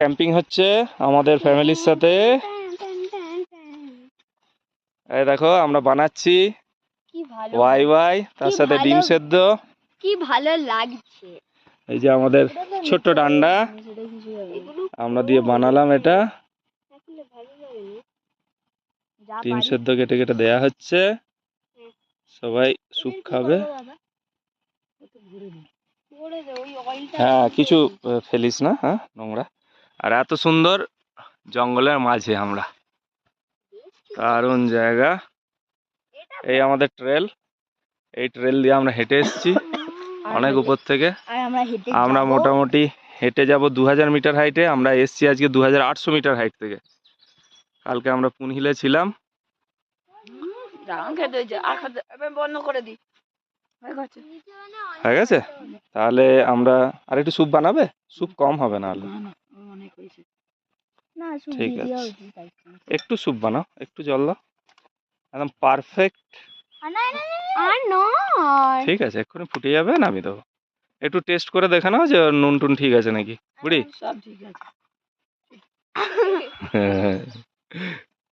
Camping হচ্ছে আমাদের ফ্যামিলির সাথে। এই দেখো আমরা বানাচ্ছি কি ভালো ওয়াই ওয়াই, তার সাথে ডিম সেদ্ধ। কি ভালো লাগছে। এই যে আমাদের ছোট্ট ডান্ডা আমরা দিয়ে বানালাম এটা। ডিম সেদ্ধ কেটে কেটে দেয়া হচ্ছে, সবাই স্যুপ খাবে। হ্যাঁ কিছু ফেলিস না, হ্যাঁ নোংরা। আর এত সুন্দর জঙ্গলের মাঝে আমরা, দারুণ জায়গা। এই আমাদের ট্রেল, এই ট্রেল দিয়ে আমরা হেঁটে এসেছি অনেক উপর থেকে। আমরা মোটামুটি হেঁটে যাব 2000 মিটার হাইটে। আমরা এসছি আজকে 2800 মিটার হাইট থেকে। কালকে আমরা পুনহিলে ছিলাম। হয়ে গেছে, তাহলে আমরা আর একটু স্যুপ বানাবে? স্যুপ কম হবে না হলে। ঠিক আছে, একটু স্যুপ বানাও, একটু জল দাও, একদম পারফেক্ট। ঠিক আছে, এক্ষুনি ফুটে যাবে, নামিয়ে দেবো। একটু টেস্ট করে দেখে নাও যে নুন টুন ঠিক আছে নাকি বুড়ি। সব ঠিক আছে।